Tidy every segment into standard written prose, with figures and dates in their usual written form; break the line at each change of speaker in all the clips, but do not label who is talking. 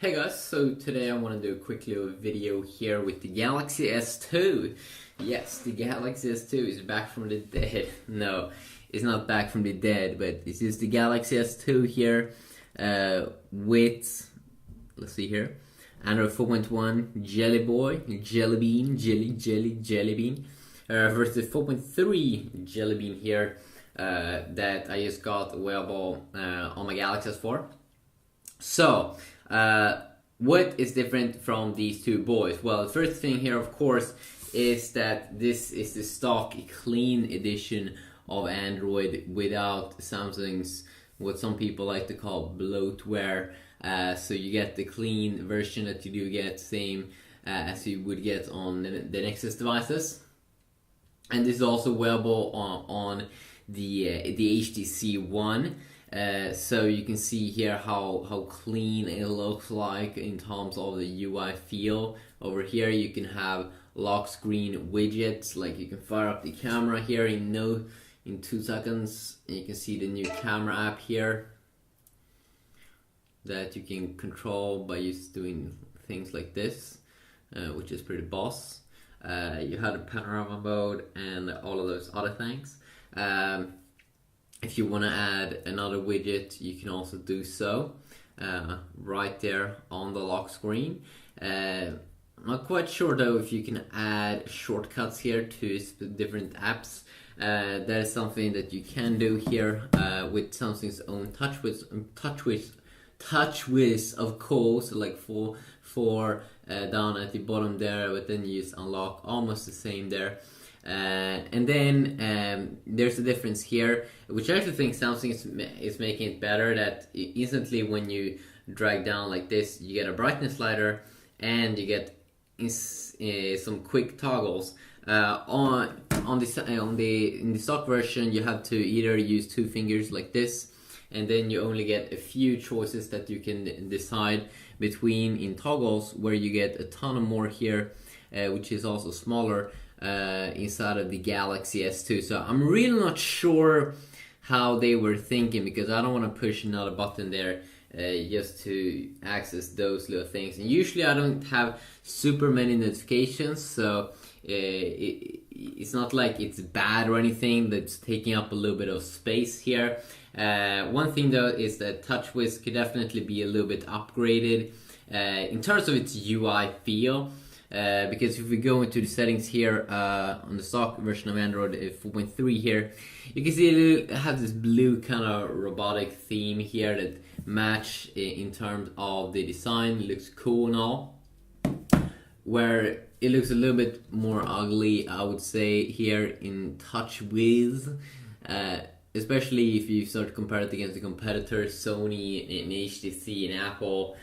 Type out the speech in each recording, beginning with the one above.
Hey guys, so today I want to do a quick little video here with the Galaxy S2. Yes, the Galaxy S2 is back from the dead. No, it's not back from the dead, but this is the Galaxy S2 here with, let's see here, Android 4.1 Jelly Boy, Jelly Bean, Jelly Bean, versus 4.3 Jelly Bean here that I just got available on my Galaxy S4. So, what is different from these two boys? Well, the first thing here, of course, is that this is the stock clean edition of Android without Samsung's, what some people like to call bloatware. So you get the clean version that you do get, same as you would get on the Nexus devices. And this is also available on the HTC One. So you can see here how clean it looks like in terms of the UI feel. Over here you can have lock screen widgets, like you can fire up the camera here in 2 seconds. And you can see the new camera app here that you can control by just doing things like this, which is pretty boss. You had a panorama mode and all of those other things. If you want to add another widget, you can also do so right there on the lock screen. I'm not quite sure though if you can add shortcuts here to different apps. That is something that you can do here with Samsung's own TouchWiz, of course, like four down at the bottom there, but then you just unlock almost the same there. And then there's a difference here, which I actually think Samsung is making it better, that instantly when you drag down like this, you get a brightness slider and you get some quick toggles. In the stock version, you have to either use 2 fingers like this, and then you only get a few choices that you can decide between in toggles, where you get a ton more here, which is also smaller. Inside of the Galaxy S2. So I'm really not sure how they were thinking, because I don't want to push another button there just to access those little things. And usually I don't have super many notifications, so it's not like it's bad or anything that's taking up a little bit of space here. One thing though is that TouchWiz could definitely be a little bit upgraded in terms of its UI feel. Because if we go into the settings here on the stock version of Android 4.3 here, you can see it has this blue kind of robotic theme here that match in terms of the design. It looks cool and all. Where it looks a little bit more ugly, I would say, here in TouchWiz. Especially if you start to compare it against the competitors, Sony and HTC and Apple,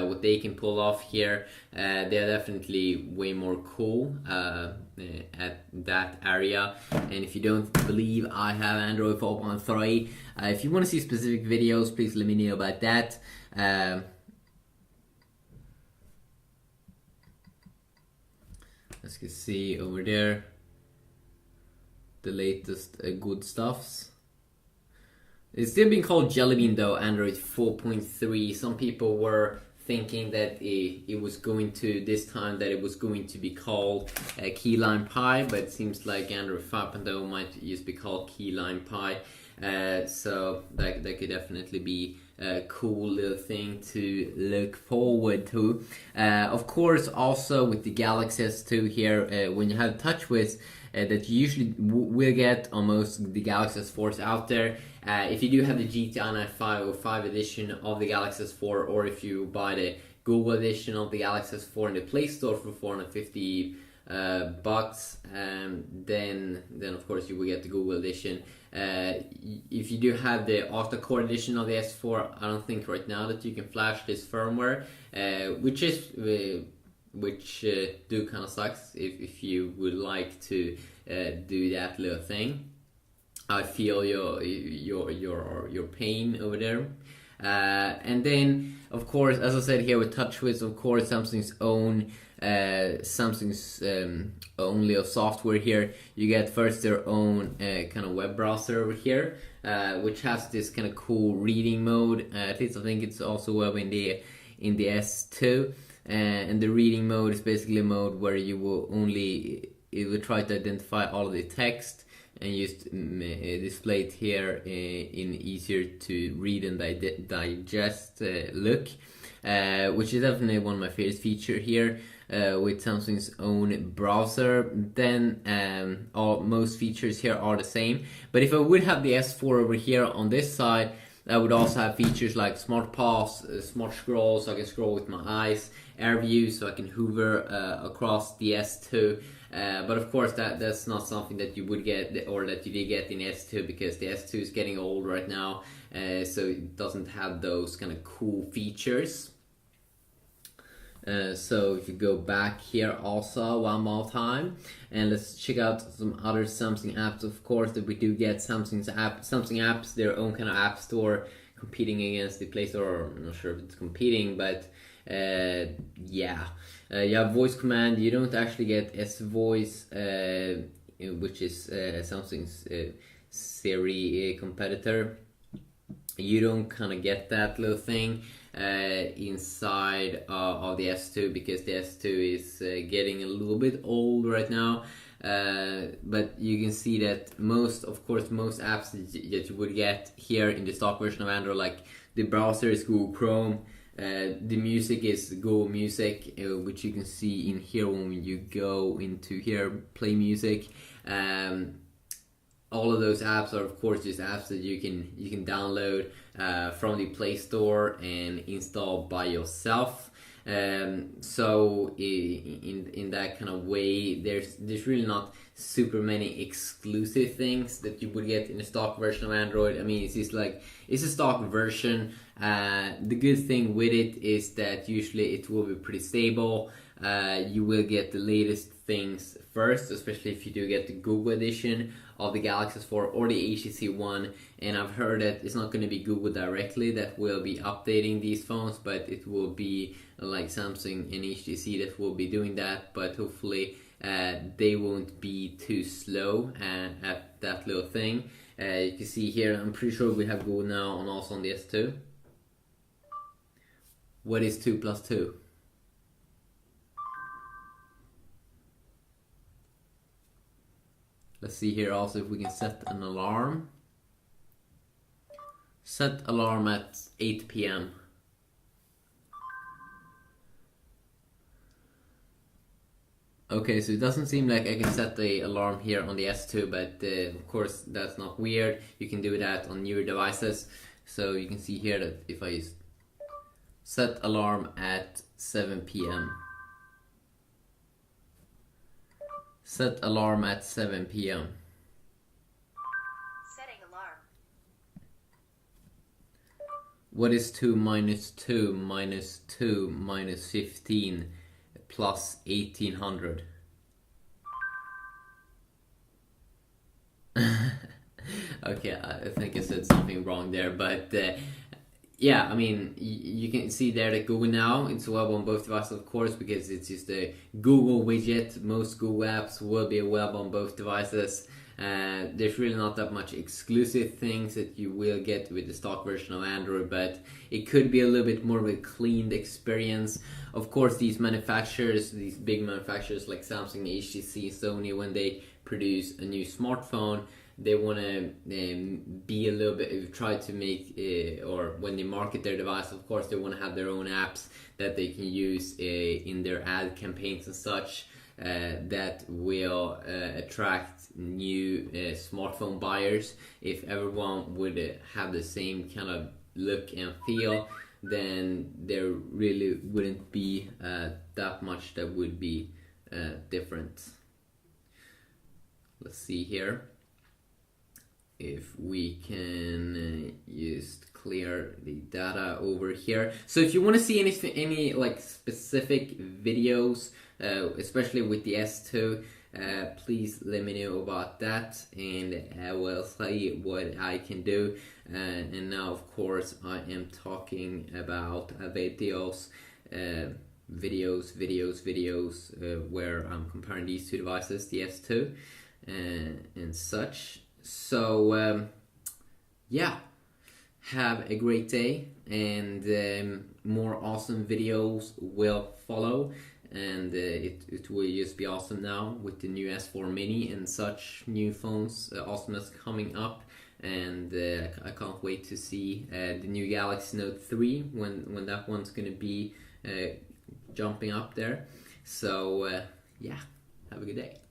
what they can pull off here. They're definitely way more cool at that area. And if you don't believe I have Android 4.3, if you want to see specific videos, please let me know about that. As you can see over there, the latest good stuffs. It's still being called Jelly Bean though, Android 4.3. Some people were thinking that it was going to, this time, that it was going to be called Key Lime Pie, but it seems like Android 5.0 might just be called Key Lime Pie. So that could definitely be a cool little thing to look forward to. Of course, also with the Galaxy S2 here, when you have TouchWiz, that you usually will get on most of the Galaxy S4s out there. If you do have the GTI 95 or 5 edition of the Galaxy S4, or if you buy the Google edition of the Galaxy S4 in the Play Store for $450 bucks, then of course you will get the Google edition. If you do have the octa-core edition of the S4, I don't think right now that you can flash this firmware, which do kind of sucks if you would like to do that little thing. I feel your pain over there. And then, of course, as I said here with TouchWiz, of course, Samsung's own little software here. You get first their own kind of web browser over here, which has this kind of cool reading mode. At least I think it's also web in the in the S2. And the reading mode is basically a mode where you will only, it will try to identify all of the text and just display it here in easier to read and digest look, which is definitely one of my favorite features here with Samsung's own browser. Then most features here are the same, but if I would have the S4 over here on this side, I would also have features like Smart Pause, Smart Scroll, so I can scroll with my eyes, Air View, so I can hover across the S2. But of course, that's not something that you would get, or that you did get in S2, because the S2 is getting old right now, so it doesn't have those kind of cool features. So if you go back here also one more time, and let's check out some other Samsung apps. Of course, that we do get Samsung apps, their own kind of app store, competing against the Play Store. I'm not sure if it's competing, but yeah. You have voice command. You don't actually get S Voice, which is Samsung's Siri competitor. You don't kind of get that little thing inside of the S2, because the S2 is getting a little bit old right now. But you can see that most apps that you would get here in the stock version of Android, like the browser is Google Chrome, the music is Google Music, which you can see in here when you go into here, play music. All of those apps are of course just apps that you can download from the Play Store and install by yourself. So in that kind of way, there's really not super many exclusive things that you would get in the stock version of Android. I mean, it's just like, it's a stock version. The good thing with it is that usually it will be pretty stable. You will get the latest things first, especially if you do get the Google edition of the Galaxy S4 or the HTC One. And I've heard that it's not going to be Google directly that will be updating these phones, but it will be like Samsung and HTC that will be doing that. But hopefully they won't be too slow at that little thing. You can see here, I'm pretty sure we have Google now and also on the S2. What is 2 plus 2? Let's see here also if we can set an alarm. Set alarm at 8 p.m. Okay, so it doesn't seem like I can set the alarm here on the S2, but of course that's not weird. You can do that on newer devices. So you can see here that if I set alarm at 7 p.m. Set alarm at 7 p.m.
Setting alarm.
What is 2 minus 2 minus 2 minus 15 plus 1800? Okay, I think I said something wrong there, but yeah, I mean, you can see there that Google Now, it's available on both devices, of course, because it's just a Google widget. Most Google apps will be available on both devices. There's really not that much exclusive things that you will get with the stock version of Android, but it could be a little bit more of a cleaned experience. Of course, these manufacturers, these big manufacturers like Samsung, HTC, Sony, when they produce a new smartphone, they want to be a little bit, try to make, or when they market their device, of course, they want to have their own apps that they can use in their ad campaigns and such, that will attract new smartphone buyers. If everyone would have the same kind of look and feel, then there really wouldn't be that much that would be different. Let's see here if we can just clear the data over here. So if you want to see any like specific videos, especially with the S2, please let me know about that, and I will see what I can do. And now, of course, I am talking about videos, where I'm comparing these two devices, the S2 and such. So yeah, have a great day, and more awesome videos will follow, and it will just be awesome now with the new S4 Mini and such new phones. Awesomeness coming up, and I can't wait to see the new Galaxy Note 3 when that one's gonna be jumping up there. So yeah, have a good day.